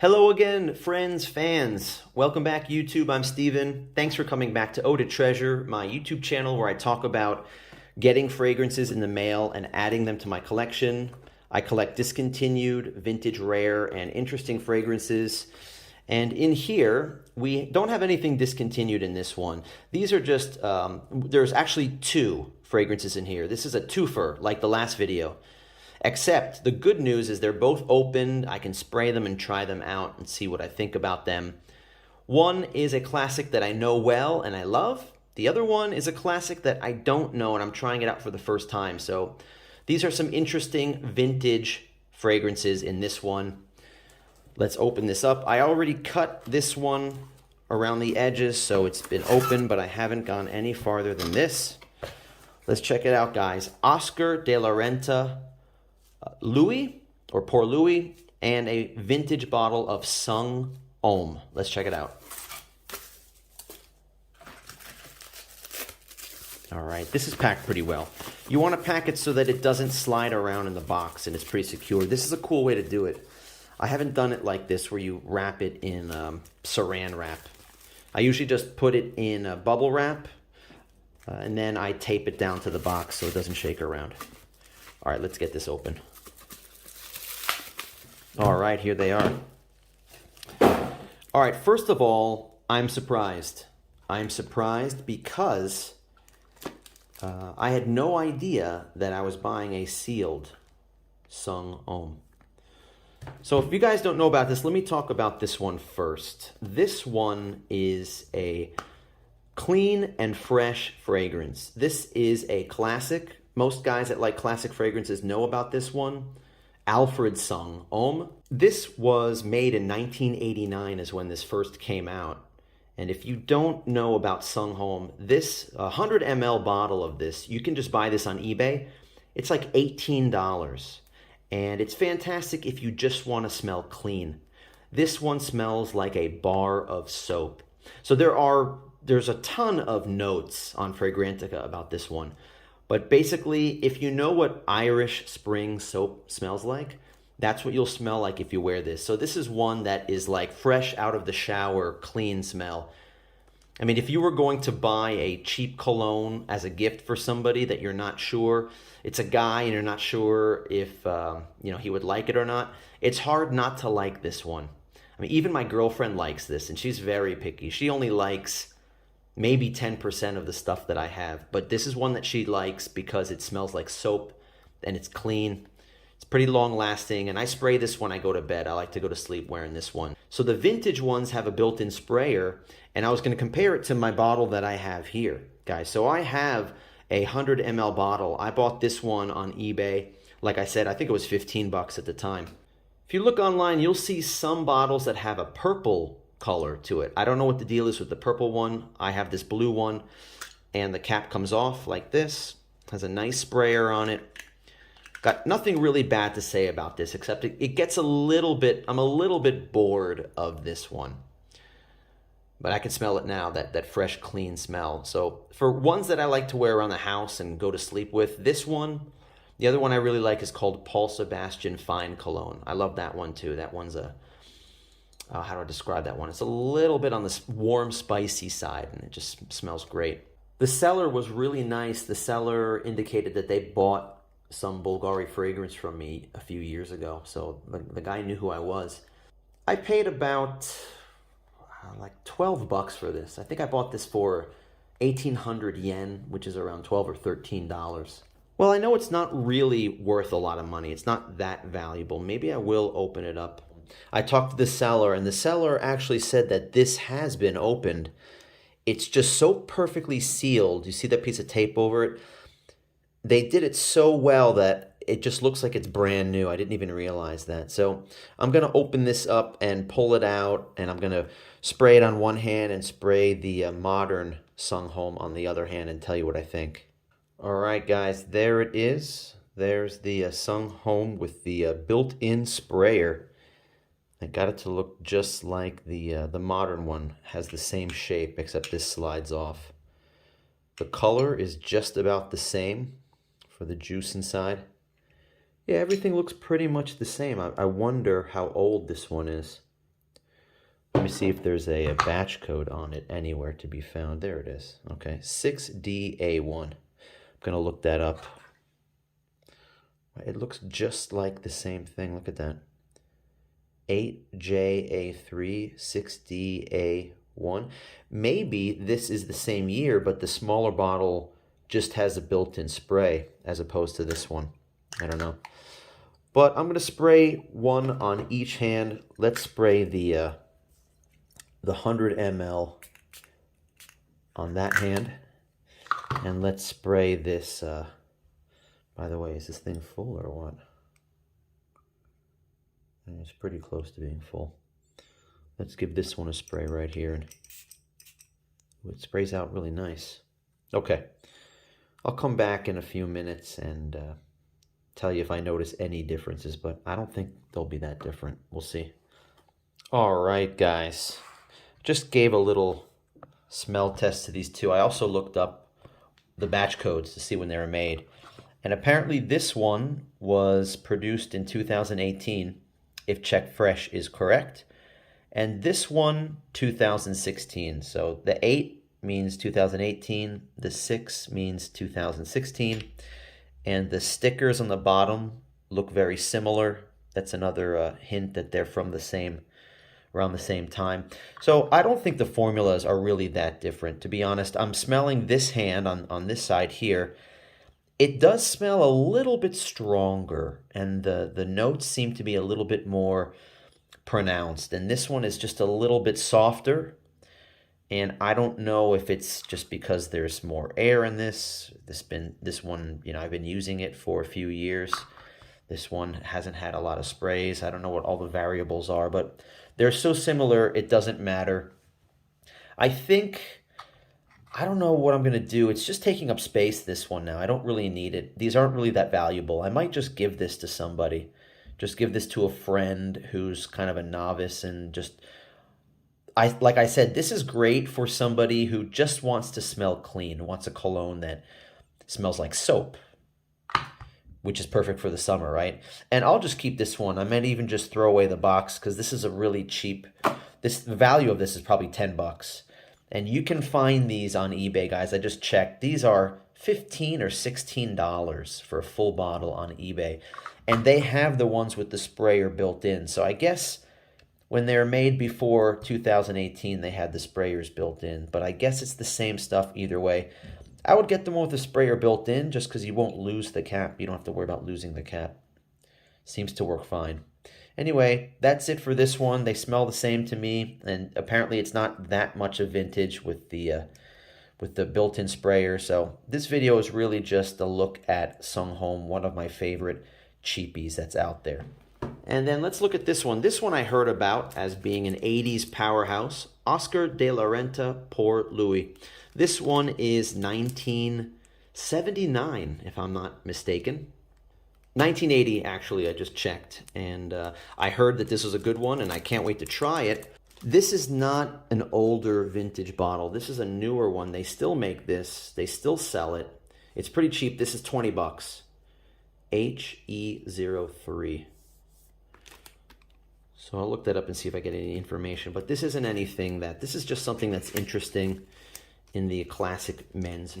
Hello again, friends, fans. Welcome back, YouTube. I'm Steven. Thanks for coming back to Eau de Treasure, my YouTube channel where I talk about getting fragrances in the mail and adding them to my collection. I collect discontinued, vintage, rare, and interesting fragrances. And in here, we don't have anything discontinued in this one. These are just, there's actually two fragrances in here. This is a twofer, like the last video. Except the good news is they're both opened. I can spray them and try them out and see what I think about them. One is a classic that I know well and I love. The other one is a classic that I don't know and I'm trying it out for the first time. So these are some interesting vintage fragrances in this one. Let's open this up. I already cut this one around the edges, so it's been open, but I haven't gone any farther than this. Let's check it out, guys. Oscar de la Renta Louis, or Pour Louis, and a vintage bottle of Sung Homme. Let's check it out. All right, this is packed pretty well. You want to pack it so that it doesn't slide around in the box and it's pretty secure. This is a cool way to do it. I haven't done it like this where you wrap it in saran wrap. I usually just put it in a bubble wrap and then I tape it down to the box so it doesn't shake around. All right, let's get this open. All right, here they are. All right, first of all, I'm surprised. I'm surprised because I had no idea that I was buying a sealed Sung Homme. So if you guys don't know about this, let me talk about this one first. This one is a clean and fresh fragrance. This is a classic. Most guys that like classic fragrances know about this one. Alfred Sung Homme. This was made in 1989 is when this first came out. And if you don't know about Sung Homme, this 100 ml bottle of this, you can just buy this on eBay. It's like $18. And it's fantastic if you just want to smell clean. This one smells like a bar of soap. So there's a ton of notes on Fragrantica about this one. But basically, if you know what Irish spring soap smells like, that's what you'll smell like if you wear this. So this is one that is like fresh out of the shower, clean smell. I mean, if you were going to buy a cheap cologne as a gift for somebody that you're not sure, it's a guy and you're not sure if he would like it or not, it's hard not to like this one. I mean, even my girlfriend likes this, and she's very picky. She only likes maybe 10% of the stuff that I have, but this is one that she likes because it smells like soap and it's clean. It's pretty long lasting, and I spray this when I go to bed. I like to go to sleep wearing this one. So the vintage ones have a built-in sprayer, and I was going to compare it to my bottle that I have here, guys. So I have a 100 ml bottle. I bought this one on eBay. Like I said, I think it was 15 bucks at the time. If you look online, you'll see some bottles that have a purple color to it. I don't know what the deal is with the purple one. I have this blue one, and the cap comes off like this. Has a nice sprayer on it. Got nothing really bad to say about this, except it gets a little bit, I'm a little bit bored of this one. But I can smell it now, that fresh, clean smell. So for ones that I like to wear around the house and go to sleep with, this one, the other one I really like is called Paul Sebastian Fine Cologne. I love that one too. That one's a how do I describe that one? It's a little bit on the warm, spicy side, and it just smells great. The seller was really nice. The seller indicated that they bought some Bulgari fragrance from me a few years ago, so the guy knew who I was. I paid about like 12 bucks for this. I think I bought this for 1,800 yen, which is around $12 or $13. Well, I know it's not really worth a lot of money. It's not that valuable. Maybe I will open it up. I talked to the seller, and the seller actually said that this has been opened. It's just so perfectly sealed. You see that piece of tape over it? They did it so well that it just looks like it's brand new. I didn't even realize that. So I'm going to open this up and pull it out, and I'm going to spray it on one hand and spray the modern Sung Homme on the other hand and tell you what I think. All right, guys, there it is. There's the Sung Homme with the built-in sprayer. I got it to look just like the modern one. Has the same shape, except this slides off. The color is just about the same for the juice inside. Yeah, everything looks pretty much the same. I wonder how old this one is. Let me see if there's a batch code on it anywhere to be found. There it is. Okay, 6DA1. I'm going to look that up. It looks just like the same thing. Look at that. 8JA3, 6DA1. Maybe this is the same year, but the smaller bottle just has a built-in spray as opposed to this one. I don't know. But I'm going to spray one on each hand. Let's spray the 100 ml on that hand. And let's spray this. By the way, is this thing full or what? It's pretty close to being full. Let's give this one a spray right here. And it sprays out really nice. Okay. I'll come back in a few minutes and tell you if I notice any differences, but I don't think they'll be that different. We'll see. All right, guys. Just gave a little smell test to these two. I also looked up the batch codes to see when they were made. And apparently this one was produced in 2018, if Check Fresh is correct. And this one, 2016. So the 8 means 2018, the 6 means 2016. And the stickers on the bottom look very similar. That's another hint that they're from around the same time. So I don't think the formulas are really that different. To be honest, I'm smelling this hand on this side here. It does smell a little bit stronger, and the notes seem to be a little bit more pronounced. And this one is just a little bit softer. And I don't know if it's just because there's more air in this. This one, you know, I've been using it for a few years. This one hasn't had a lot of sprays. I don't know what all the variables are, but they're so similar, it doesn't matter. I don't know what I'm going to do. It's just taking up space, this one now. I don't really need it. These aren't really that valuable. I might just give this to somebody. Just give this to a friend who's kind of a novice and just... like I said, this is great for somebody who just wants to smell clean, wants a cologne that smells like soap, which is perfect for the summer, right? And I'll just keep this one. I might even just throw away the box because this is a really cheap... the value of this is probably $10. And you can find these on eBay, guys. I just checked. These are $15 or $16 for a full bottle on eBay. And they have the ones with the sprayer built in. So I guess when they were made before 2018, they had the sprayers built in. But I guess it's the same stuff either way. I would get them with the sprayer built in just because you won't lose the cap. You don't have to worry about losing the cap. Seems to work fine. Anyway, that's it for this one. They smell the same to me, and apparently it's not that much of vintage with the built-in sprayer. So this video is really just a look at Homme, one of my favorite cheapies that's out there. And then let's look at this one. This one I heard about as being an 80s powerhouse, Oscar de la Renta pour Louis. This one is 1979, if I'm not mistaken. 1980, actually, I just checked, and I heard that this was a good one, and I can't wait to try it. This is not an older vintage bottle. This is a newer one. They still make this. They still sell it. It's pretty cheap. This is $20. HE03. So I'll look that up and see if I get any information. But this isn't anything that... This is just something that's interesting in the classic men's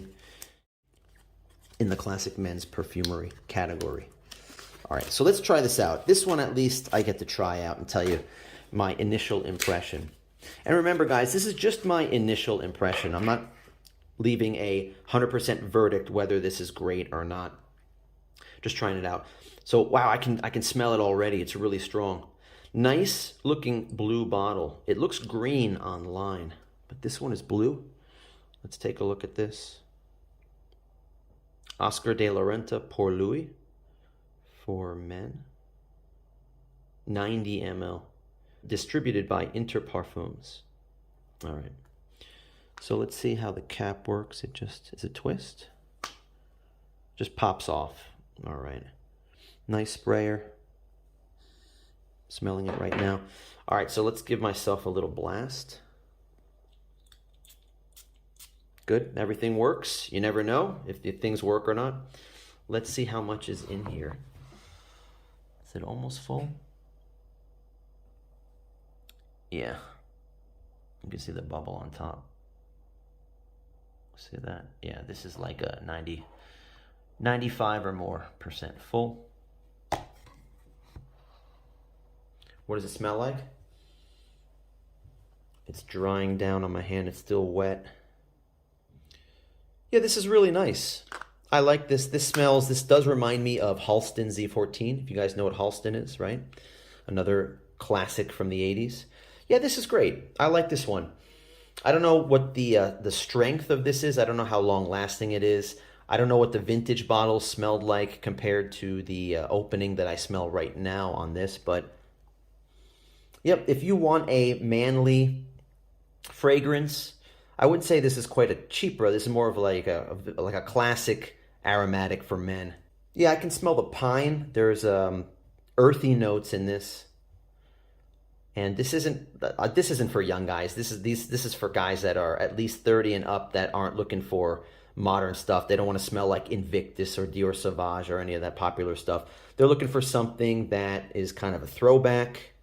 perfumery category. All right, so let's try this out. This one, at least, I get to try out and tell you my initial impression. And remember, guys, this is just my initial impression. I'm not leaving a 100% verdict whether this is great or not. Just trying it out. So, wow, I can smell it already. It's really strong. Nice looking blue bottle. It looks green online, but this one is blue. Let's take a look at this. Oscar de la Renta pour Louis for men. 90 ml. Distributed by Interparfums. All right. So let's see how the cap works. It just is a twist. Just pops off. All right. Nice sprayer. Smelling it right now. All right, so let's give myself a little blast. Good, everything works. You never know if things work or not. Let's see how much is in here. Is it almost full? Yeah, You can see the bubble on top. See that? Yeah, this is like a 95 or more % full. What does it smell like? It's drying down on my hand. It's still wet. Yeah, this is really nice. I like this. This does remind me of Halston Z14. If you guys know what Halston is, right? Another classic from the 80s. Yeah, this is great. I like this one. I don't know what the strength of this is. I don't know how long lasting it is. I don't know what the vintage bottles smelled like compared to the opening that I smell right now on this. But, yep, if you want a manly fragrance, I wouldn't say this is quite a cheaper. This is more of like a classic aromatic for men. Yeah, I can smell the pine. There's earthy notes in this. And this isn't for young guys. This is for guys that are at least 30 and up that aren't looking for modern stuff. They don't want to smell like Invictus or Dior Sauvage or any of that popular stuff. They're looking for something that is kind of a throwback.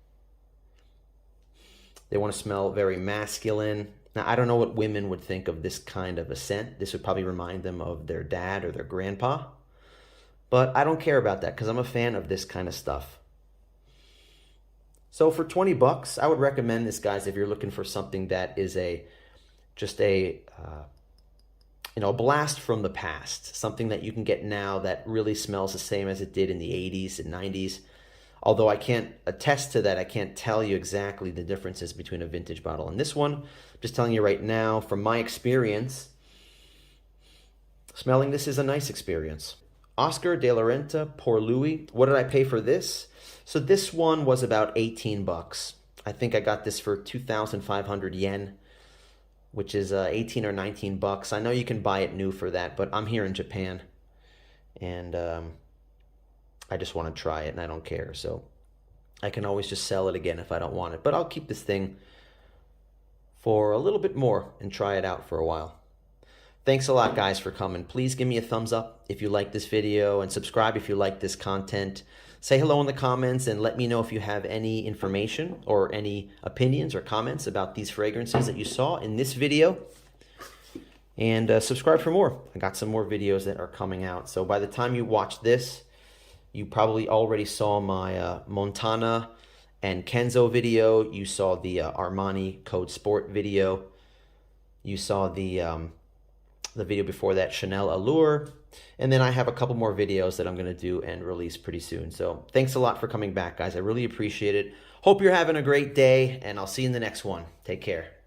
They want to smell very masculine. Now, I don't know what women would think of this kind of a scent. This would probably remind them of their dad or their grandpa. But I don't care about that because I'm a fan of this kind of stuff. So for 20 bucks, I would recommend this, guys, if you're looking for something that is just a blast from the past, something that you can get now that really smells the same as it did in the 80s and 90s. Although I can't attest to that, I can't tell you exactly the differences between a vintage bottle and this one. I'm just telling you right now, from my experience, smelling this is a nice experience. Oscar de la Renta, Pour Louis. What did I pay for this? So this one was about 18 bucks. I think I got this for 2,500 yen, which is 18 or 19 bucks. I know you can buy it new for that, but I'm here in Japan, and I just want to try it, and I don't care. So I can always just sell it again if I don't want it. But I'll keep this thing for a little bit more and try it out for a while. Thanks a lot, guys, for coming. Please give me a thumbs up if you like this video, and subscribe if you like this content. Say hello in the comments and let me know if you have any information or any opinions or comments about these fragrances that you saw in this video. And subscribe for more. I got some more videos that are coming out. So by the time you watch this, you probably already saw my Montana and Kenzo video. You saw the Armani Code Sport video. You saw the video before that, Chanel Allure. And then I have a couple more videos that I'm going to do and release pretty soon. So thanks a lot for coming back, guys. I really appreciate it. Hope you're having a great day, and I'll see you in the next one. Take care.